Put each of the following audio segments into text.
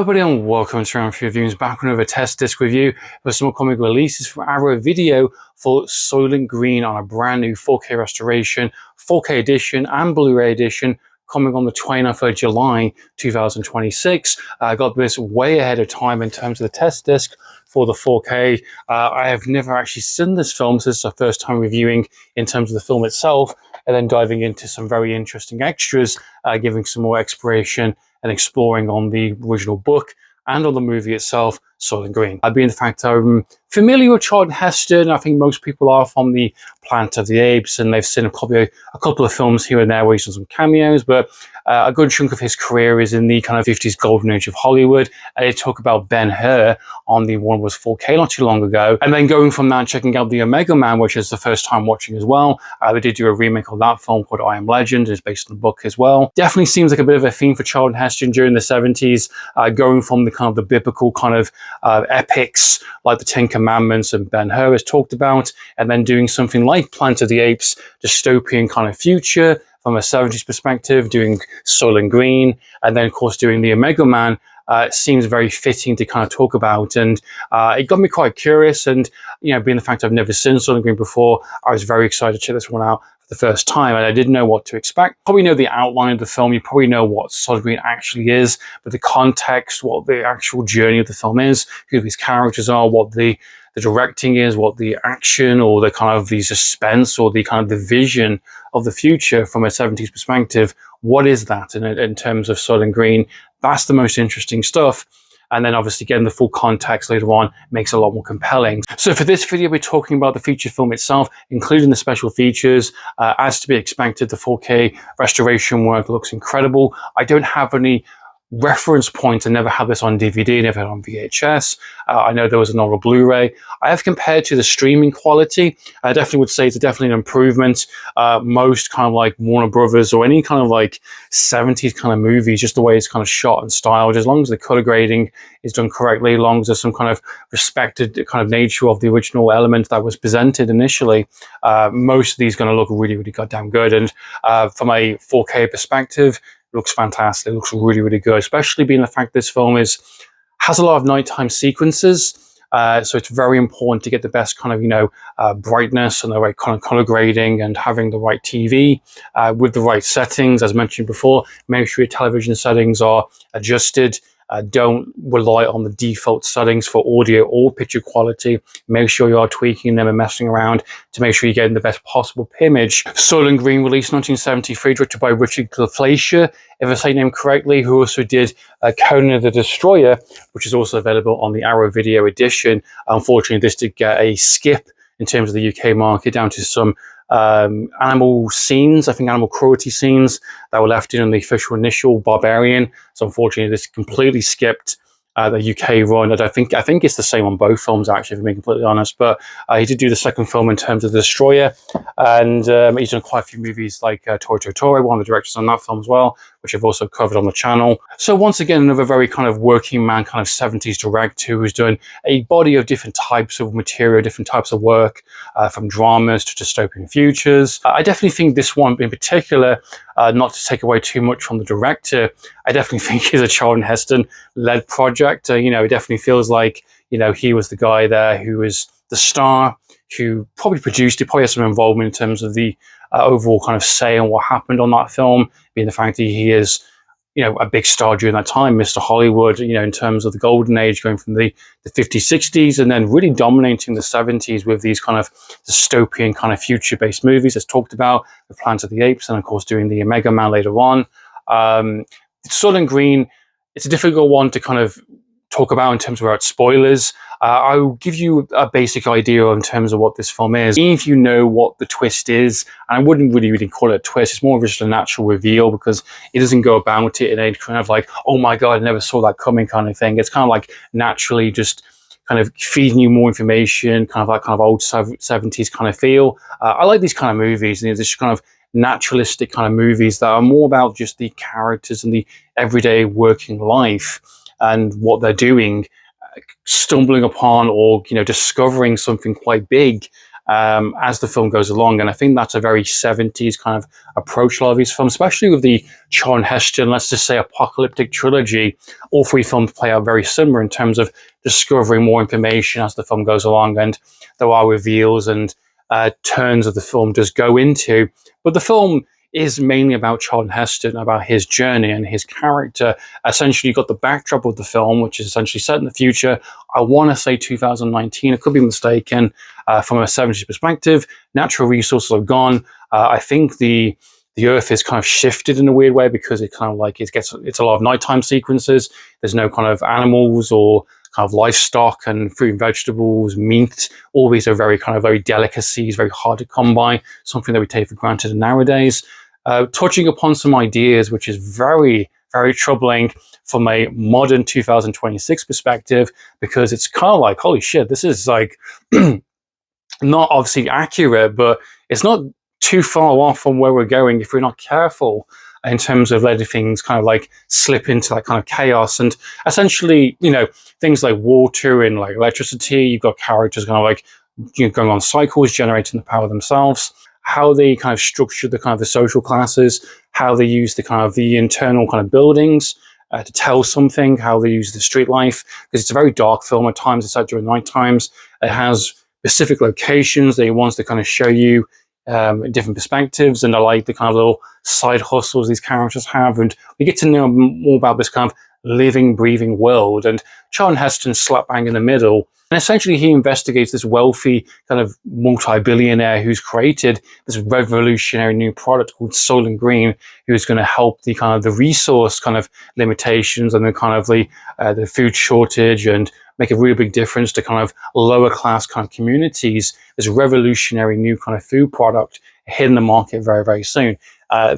Hello everybody and welcome to Round 3 Reviews, back with another test disc review for some upcoming releases from our video for Soylent Green on a brand new 4K restoration, 4K edition and Blu-ray edition coming on the 29th of July 2026. I got this way ahead of time in terms of the test disc for the 4K. I have never actually seen this film, so this is our first time reviewing in terms of the film itself, and then diving into some very interesting extras, giving some more exploration and exploring on the original book and on the movie itself, Soylent Green. Being the fact I'm familiar with Charlton Heston, I think most people are from the Planet of the Apes, and they've seen probably a couple of films here and there where he's done some cameos, but a good chunk of his career is in the kind of 50s golden age of Hollywood. And they talk about Ben-Hur on the one was 4K not too long ago. And then going from that, checking out the Omega Man, which is the first time watching as well. They did do a remake of that film called I Am Legend. It's based on the book as well. Definitely seems like a bit of a theme for Charlton Heston during the 70s, going from the kind of the biblical kind of epics like the Ten Commandments and Ben-Hur is talked about, and then doing something like Planet of the Apes, dystopian kind of future from a 70s perspective, doing Soylent Green, and then of course doing the Omega Man. Seems very fitting to kind of talk about, and it got me quite curious. And you know, being the fact I've never seen Soylent Green before, I was very excited to check this one out for the first time, and I didn't know what to expect. Probably know the outline of the film, you probably know what Soylent Green actually is, but the context, what the actual journey of the film is, who these characters are, what the directing is, what the action or the kind of the suspense or the kind of the vision of the future from a 70s perspective, what is that in terms of Soylent Green? That's the most interesting stuff. And then obviously getting the full context later on makes it a lot more compelling. So for this video, we're talking about the feature film itself, including the special features. As to be expected, the 4K restoration work looks incredible. I don't have any reference point. I never had this on DVD, never had it on VHS. I know there was another Blu-ray. I have compared to the streaming quality. I definitely would say it's definitely an improvement. Most kind of like Warner Brothers or any kind of like 70s kind of movies, just the way it's kind of shot and styled, as long as the color grading is done correctly, as long as there's some kind of respected kind of nature of the original element that was presented initially, most of these are going to look really, really goddamn good. And from a 4K perspective, it looks fantastic. It looks really, really good, especially being the fact this film has a lot of nighttime sequences. So it's very important to get the best kind of, you know, brightness and the right kind of color grading and having the right TV with the right settings. As mentioned before, make sure your television settings are adjusted. Don't rely on the default settings for audio or picture quality. Make sure you are tweaking them and messing around to make sure you're getting the best possible image. Soylent Green, released 1973, directed by Richard Fleischer, if I say name correctly, who also did Conan the Destroyer, which is also available on the Arrow Video edition. Unfortunately, this did get a skip in terms of the UK market, down to some animal scenes, I think animal cruelty scenes that were left in on the official initial Barbarian. So unfortunately, this completely skipped the UK run. I think it's the same on both films, actually, if I'm being completely honest. But he did do the second film in terms of the Destroyer, and he's done quite a few movies like Tori, one of the directors on that film as well, which I've also covered on the channel. So once again, another very kind of working man, kind of 70s director who's done a body of different types of material, different types of work, from dramas to dystopian futures. I definitely think this one in particular, not to take away too much from the director, I definitely think is a Charlton Heston-led project. You know, it definitely feels like, you know, he was the guy there who was the star, who probably produced it, probably has some involvement in terms of the overall kind of say on what happened on that film, being the fact that he is, you know, a big star during that time, Mr. Hollywood, you know, in terms of the golden age, going from the 50s, 60s, and then really dominating the 70s with these kind of dystopian kind of future-based movies, as talked about, the Planet of the Apes, and of course doing the Omega Man later on. Soylent Green, it's a difficult one to kind of talk about in terms of without spoilers. I'll give you a basic idea in terms of what this film is. Even if you know what the twist is, and I wouldn't really call it a twist, it's more of just a natural reveal, because it doesn't go about it in a kind of like, oh my God, I never saw that coming kind of thing. It's kind of like naturally just kind of feeding you more information, kind of like kind of old 70s kind of feel. I like these kind of movies, and this kind of naturalistic kind of movies that are more about just the characters and the everyday working life and what they're doing, stumbling upon or, you know, discovering something quite big as the film goes along. And I think that's a very 70s kind of approach to a lot of these films, especially with the Charlton Heston, let's just say, apocalyptic trilogy. All three films play out very similar in terms of discovering more information as the film goes along, and there are reveals and turns of the film does go into. But the film is mainly about Charlton Heston, about his journey and his character. Essentially, you've got the backdrop of the film, which is essentially set in the future. I want to say 2019. I could be mistaken. From a 70s perspective, natural resources are gone. I think the Earth is kind of shifted in a weird way because it kind of like it's a lot of nighttime sequences. There's no kind of animals or kind of livestock and fruit and vegetables, meat. All these are very delicacies, very hard to come by, something that we take for granted nowadays. Touching upon some ideas, which is very, very troubling from a modern 2026 perspective, because it's kind of like, holy shit, this is like not obviously accurate, but it's not too far off from where we're going if we're not careful in terms of letting things kind of like slip into that kind of chaos. And essentially, things like water and like electricity, you've got characters kind of like going on cycles, generating the power themselves, how they kind of structure the kind of the social classes, how they use the kind of the internal kind of buildings to tell something, how they use the street life, because it's a very dark film at times. It's set during night times. It has specific locations that he wants to kind of show you different perspectives, and I like the kind of little side hustles these characters have, and we get to know more about this kind of living, breathing world. And Charlton Heston slap bang in the middle, and essentially he investigates this wealthy kind of multi-billionaire who's created this revolutionary new product called Soylent Green, who's going to help the kind of the resource kind of limitations and the kind of the food shortage, and make a really big difference to kind of lower class kind of communities. This revolutionary new kind of food product hitting the market very, very soon.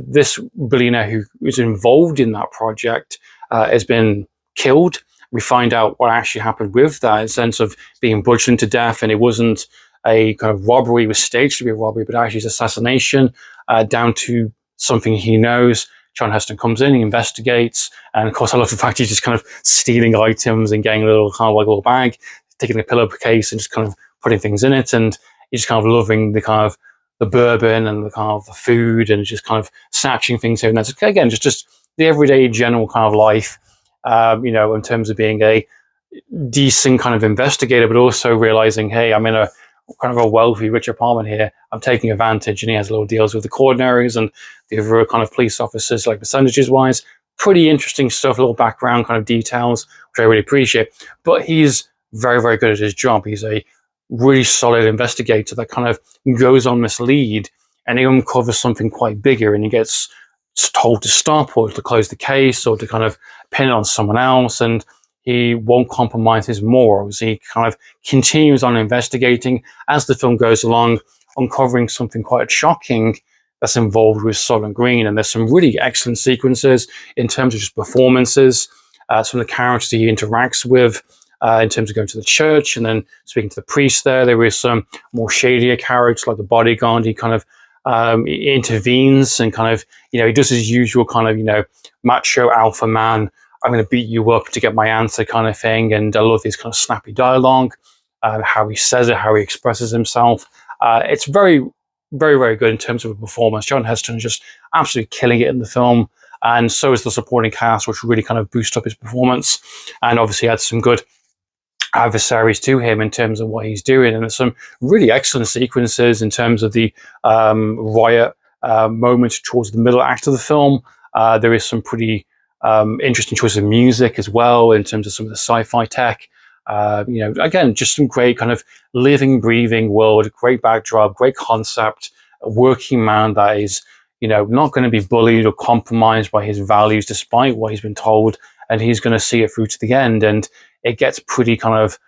This billionaire who is involved in that project has been killed. We find out what actually happened with that, in the sense of being bludgeoned to death, and it wasn't a kind of robbery, it was staged to be a robbery, but actually it's assassination, down to something he knows. Charlton Heston comes in, he investigates, and of course I love the fact he's just kind of stealing items and getting a little kind of like a little bag, taking a pillowcase and just kind of putting things in it, and he's just kind of loving the kind of the bourbon and the kind of the food, and just kind of snatching things here and there. So again, just the everyday general kind of life, in terms of being a decent kind of investigator, but also realizing, hey, I'm in a kind of a wealthy, rich apartment here. I'm taking advantage, and he has little deals with the coordinaries and the other kind of police officers, like percentages wise. Pretty interesting stuff, little background kind of details, which I really appreciate. But he's very, very good at his job. He's a really solid investigator that kind of goes on this lead, and he uncovers something quite bigger, and he gets told to stop or to close the case or to kind of pin it on someone else, and he won't compromise his morals. He kind of continues on investigating as the film goes along, uncovering something quite shocking that's involved with Soylent Green. And there's some really excellent sequences in terms of just performances, some of the characters he interacts with, in terms of going to the church and then speaking to the priest there. There is some more shadier characters like the bodyguard. He kind of intervenes and kind of, he does his usual kind of, macho alpha man, I'm going to beat you up to get my answer kind of thing. And I love his kind of snappy dialogue, how he says it, how he expresses himself. It's very, very, very good in terms of a performance. Charlton Heston is just absolutely killing it in the film. And so is the supporting cast, which really kind of boost up his performance. And obviously adds some good adversaries to him in terms of what he's doing. And there's some really excellent sequences in terms of the riot moments towards the middle act of the film. There is some pretty interesting choice of music as well in terms of some of the sci-fi tech. Again, just some great kind of living, breathing world, great backdrop, great concept, a working man that is, not going to be bullied or compromised by his values despite what he's been told, and he's going to see it through to the end. And it gets pretty kind of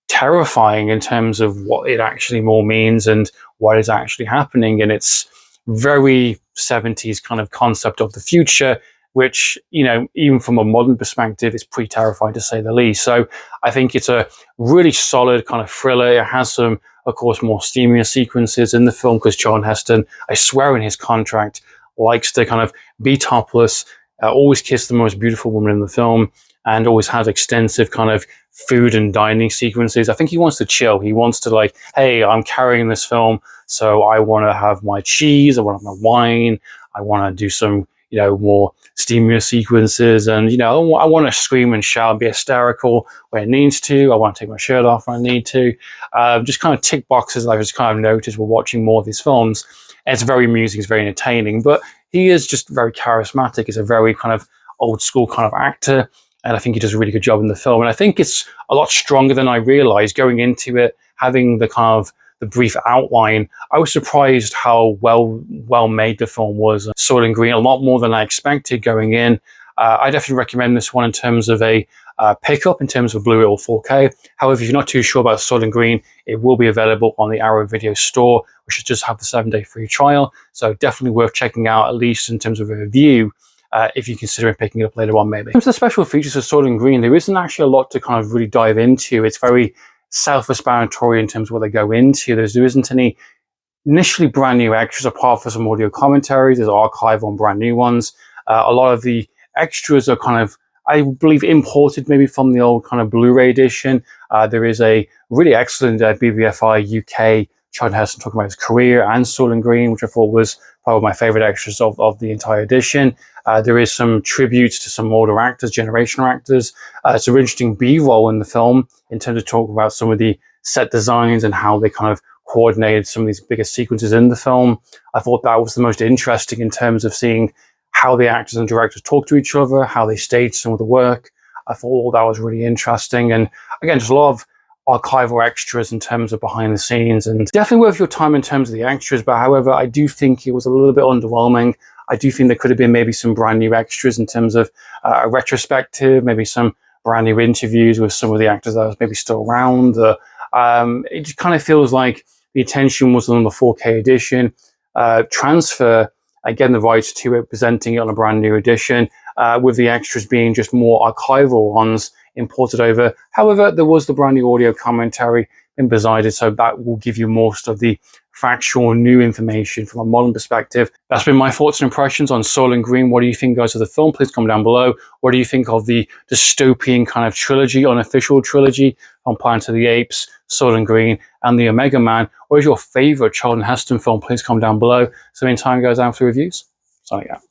terrifying in terms of what it actually more means and what is actually happening. And it's very 70s kind of concept of the future, which, even from a modern perspective, is pretty terrifying to say the least. So I think it's a really solid kind of thriller. It has some, of course, more steamier sequences in the film because Charlton Heston, I swear in his contract, likes to kind of be topless, always kiss the most beautiful woman in the film. and always has extensive kind of food and dining sequences. I think he wants to chill. He wants to like, hey, I'm carrying this film, so I want to have my cheese, I want to have my wine, I want to do some, more steamier sequences, and I want to scream and shout and be hysterical when it needs to. I want to take my shirt off when I need to. Just kind of tick boxes that I've just kind of noticed while watching more of these films. And it's very amusing, it's very entertaining, but he is just very charismatic. He's a very kind of old school kind of actor, and I think he does a really good job in the film. And I think it's a lot stronger than I realized going into it, having the kind of the brief outline. I was surprised how well made the film was. Soylent Green, a lot more than I expected going in. I definitely recommend this one in terms of a pickup, in terms of Blu-ray or 4K. However, if you're not too sure about Soylent Green, it will be available on the Arrow Video store, which should just have the 7-day free trial. So definitely worth checking out, at least in terms of a review, if you're considering picking it up later on, maybe. In terms of the special features of Soylent Green, there isn't actually a lot to kind of really dive into. It's very self-explanatory in terms of what they go into. There isn't any initially brand new extras apart from some audio commentaries. There's archive on brand new ones. A lot of the extras are kind of, I believe, imported maybe from the old kind of Blu-ray edition. There is a really excellent BBFI UK Charlton Heston talking about his career and Soylent Green, which I thought was probably my favorite extras of the entire edition. There is some tributes to some older actors, generational actors. It's a really interesting B-roll in the film in terms of talking about some of the set designs and how they kind of coordinated some of these bigger sequences in the film. I thought that was the most interesting in terms of seeing how the actors and directors talk to each other, how they stage some of the work. I thought all that was really interesting. And again, just a lot of archival extras in terms of behind the scenes, and definitely worth your time in terms of the extras. But however, I do think it was a little bit underwhelming. I do think there could have been maybe some brand new extras in terms of a retrospective, maybe some brand new interviews with some of the actors that was maybe still around. It just kind of feels like the attention was on the 4K edition. Transfer, again, the rights to it, presenting it on a brand new edition, with the extras being just more archival ones imported over. However, there was the brand new audio commentary beside it, so that will give you most of the factual new information from a modern perspective. That's been my thoughts and impressions on Soylent Green. What do you think, guys, of the film? Please comment down below. What do you think of the dystopian kind of trilogy, unofficial trilogy on Planet of the Apes, Soylent Green, and the Omega Man? What is your favorite Charlton Heston film? Please comment down below. So in time, guys, down for the reviews. Signing out.